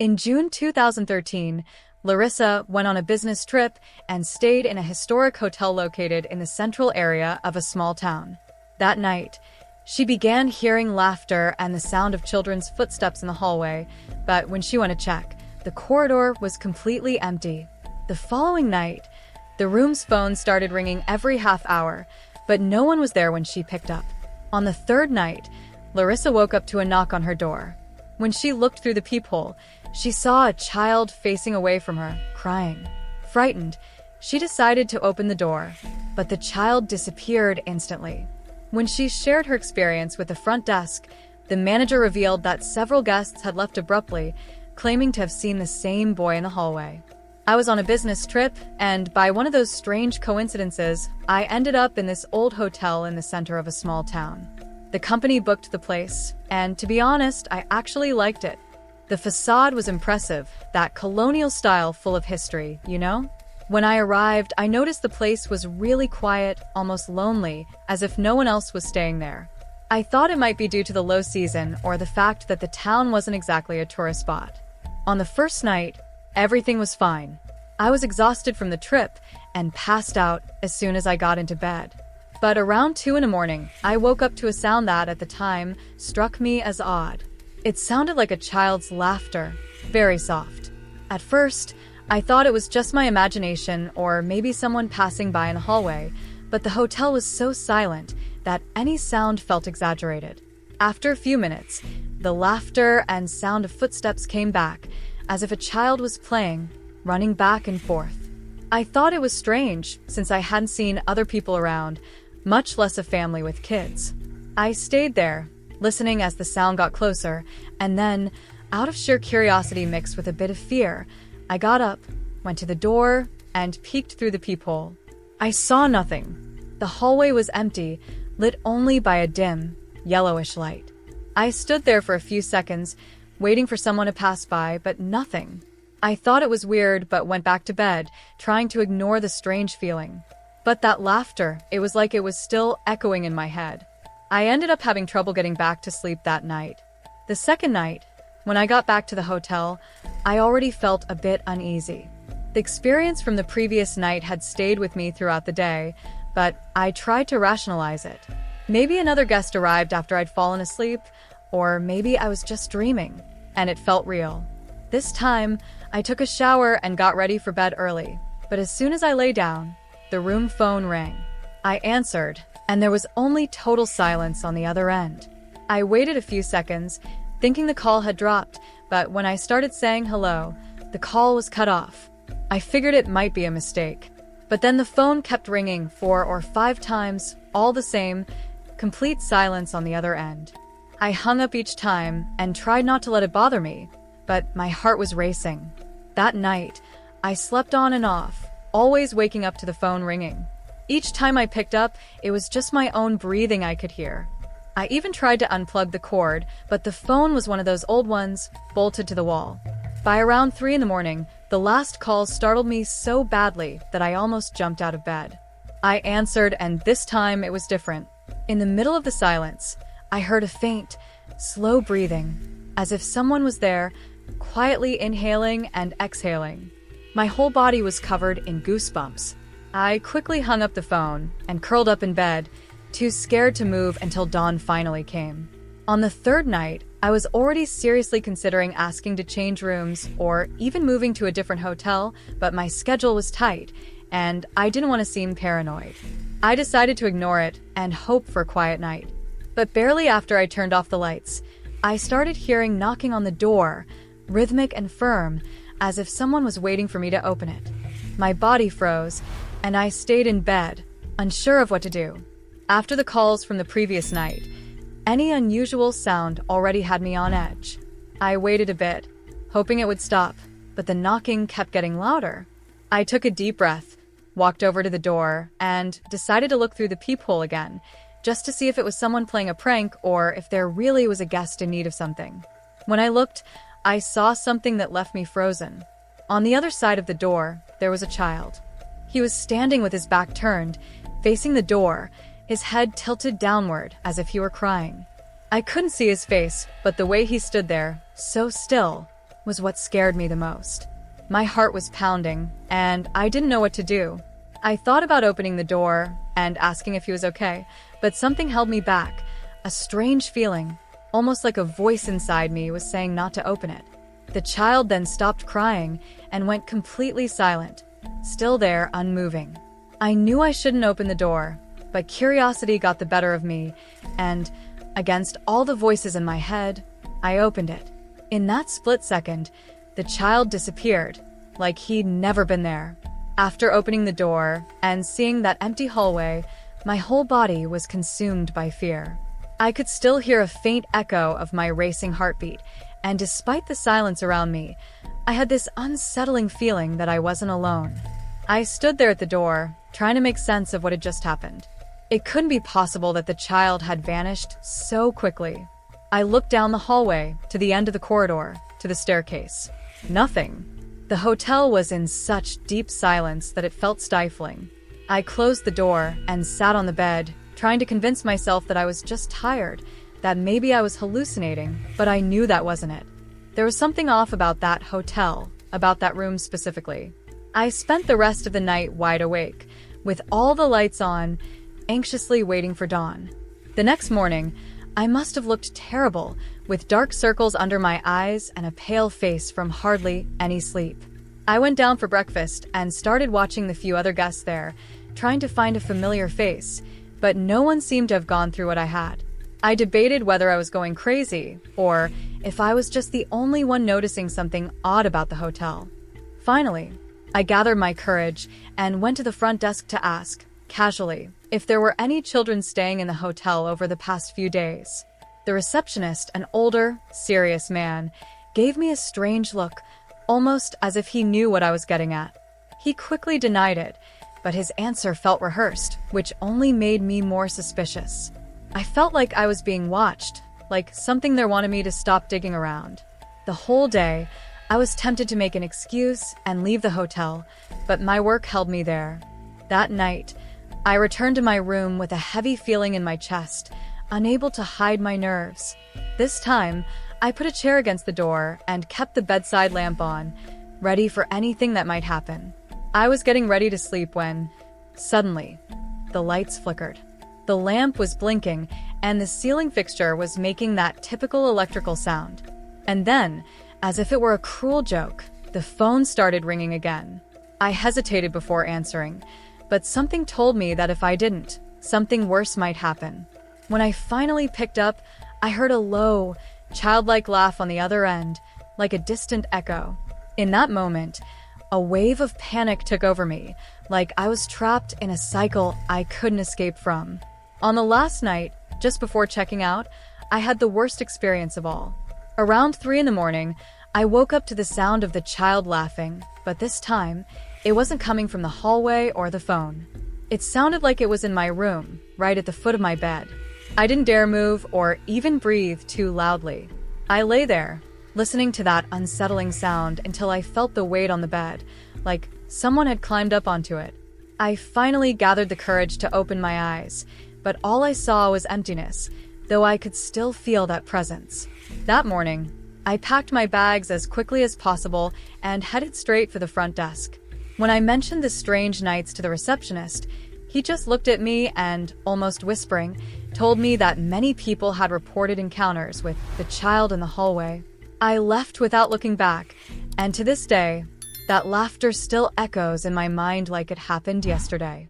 In June 2013, Larissa went on a business trip and stayed in a historic hotel located in the central area of a small town. That night, she began hearing laughter and the sound of children's footsteps in the hallway, but when she went to check, the corridor was completely empty. The following night, the room's phone started ringing every half hour, but no one was there when she picked up. On the third night, Larissa woke up to a knock on her door. When she looked through the peephole, she saw a child facing away from her, crying. Frightened, she decided to open the door, but the child disappeared instantly. When she shared her experience with the front desk, the manager revealed that several guests had left abruptly, claiming to have seen the same boy in the hallway. I was on a business trip, and by one of those strange coincidences, I ended up in this old hotel in the center of a small town. The company booked the place, and to be honest, I actually liked it. The facade was impressive, that colonial style full of history, you know? When I arrived, I noticed the place was really quiet, almost lonely, as if no one else was staying there. I thought it might be due to the low season or the fact that the town wasn't exactly a tourist spot. On the first night, everything was fine. I was exhausted from the trip and passed out as soon as I got into bed. But around 2 in the morning, I woke up to a sound that, at the time, struck me as odd. It sounded like a child's laughter, very soft. At first, I thought it was just my imagination or maybe someone passing by in the hallway, but the hotel was so silent that any sound felt exaggerated. After a few minutes, the laughter and sound of footsteps came back, as if a child was playing, running back and forth. I thought it was strange, since I hadn't seen other people around, much less a family with kids. I stayed there, listening as the sound got closer, and then, out of sheer curiosity mixed with a bit of fear, I got up, went to the door, and peeked through the peephole. I saw nothing. The hallway was empty, lit only by a dim, yellowish light. I stood there for a few seconds, waiting for someone to pass by, but nothing. I thought it was weird, but went back to bed, trying to ignore the strange feeling. But that laughter, it was like it was still echoing in my head. I ended up having trouble getting back to sleep that night. The second night, when I got back to the hotel, I already felt a bit uneasy. The experience from the previous night had stayed with me throughout the day, but I tried to rationalize it. Maybe another guest arrived after I'd fallen asleep, or maybe I was just dreaming, and it felt real. This time, I took a shower and got ready for bed early, but as soon as I lay down, the room phone rang. I answered, and there was only total silence on the other end. I waited a few seconds, thinking the call had dropped, but when I started saying hello, the call was cut off. I figured it might be a mistake. But then the phone kept ringing 4 or 5 times, all the same, complete silence on the other end. I hung up each time and tried not to let it bother me, but my heart was racing. That night, I slept on and off, always waking up to the phone ringing. Each time I picked up, it was just my own breathing I could hear. I even tried to unplug the cord, but the phone was one of those old ones, bolted to the wall. By around 3 in the morning, the last call startled me so badly that I almost jumped out of bed. I answered, and this time it was different. In the middle of the silence, I heard a faint, slow breathing, as if someone was there, quietly inhaling and exhaling. My whole body was covered in goosebumps. I quickly hung up the phone and curled up in bed, too scared to move until dawn finally came. On the third night, I was already seriously considering asking to change rooms or even moving to a different hotel, but my schedule was tight, and I didn't want to seem paranoid. I decided to ignore it and hope for a quiet night. But barely after I turned off the lights, I started hearing knocking on the door, rhythmic and firm, as if someone was waiting for me to open it. My body froze, and I stayed in bed, unsure of what to do. After the calls from the previous night, any unusual sound already had me on edge. I waited a bit, hoping it would stop, but the knocking kept getting louder. I took a deep breath, walked over to the door, and decided to look through the peephole again, just to see if it was someone playing a prank or if there really was a guest in need of something. When I looked, I saw something that left me frozen. On the other side of the door, there was a child. He was standing with his back turned, facing the door, his head tilted downward as if he were crying. I couldn't see his face, but the way he stood there, so still, was what scared me the most. My heart was pounding, and I didn't know what to do. I thought about opening the door and asking if he was okay, but something held me back. A strange feeling, almost like a voice inside me was saying not to open it. The child then stopped crying and went completely silent, still there, unmoving. I knew I shouldn't open the door, but curiosity got the better of me, and, against all the voices in my head, I opened it. In that split second, the child disappeared, like he'd never been there. After opening the door and seeing that empty hallway, my whole body was consumed by fear. I could still hear a faint echo of my racing heartbeat, and despite the silence around me, I had this unsettling feeling that I wasn't alone. I stood there at the door, trying to make sense of what had just happened. It couldn't be possible that the child had vanished so quickly. I looked down the hallway, to the end of the corridor, to the staircase. Nothing. The hotel was in such deep silence that it felt stifling. I closed the door and sat on the bed, trying to convince myself that I was just tired, that maybe I was hallucinating, but I knew that wasn't it. There was something off about that hotel, about that room specifically. I spent the rest of the night wide awake, with all the lights on, anxiously waiting for dawn. The next morning, I must have looked terrible, with dark circles under my eyes and a pale face from hardly any sleep. I went down for breakfast and started watching the few other guests there, trying to find a familiar face, but no one seemed to have gone through what I had. I debated whether I was going crazy, or if I was just the only one noticing something odd about the hotel. Finally, I gathered my courage and went to the front desk to ask, casually, if there were any children staying in the hotel over the past few days. The receptionist, an older, serious man, gave me a strange look, almost as if he knew what I was getting at. He quickly denied it, but his answer felt rehearsed, which only made me more suspicious. I felt like I was being watched, like something there wanted me to stop digging around. The whole day, I was tempted to make an excuse and leave the hotel, but my work held me there. That night, I returned to my room with a heavy feeling in my chest, unable to hide my nerves. This time, I put a chair against the door and kept the bedside lamp on, ready for anything that might happen. I was getting ready to sleep when, suddenly, the lights flickered. The lamp was blinking, and the ceiling fixture was making that typical electrical sound. And then, as if it were a cruel joke, the phone started ringing again. I hesitated before answering, but something told me that if I didn't, something worse might happen. When I finally picked up, I heard a low, childlike laugh on the other end, like a distant echo. In that moment, a wave of panic took over me, like I was trapped in a cycle I couldn't escape from. On the last night, just before checking out, I had the worst experience of all. Around 3 a.m, I woke up to the sound of the child laughing, but this time, it wasn't coming from the hallway or the phone. It sounded like it was in my room, right at the foot of my bed. I didn't dare move or even breathe too loudly. I lay there, listening to that unsettling sound until I felt the weight on the bed, like someone had climbed up onto it. I finally gathered the courage to open my eyes, but all I saw was emptiness, though I could still feel that presence. That morning, I packed my bags as quickly as possible and headed straight for the front desk. When I mentioned the strange nights to the receptionist, he just looked at me and, almost whispering, told me that many people had reported encounters with the child in the hallway. I left without looking back, and to this day, that laughter still echoes in my mind like it happened yesterday.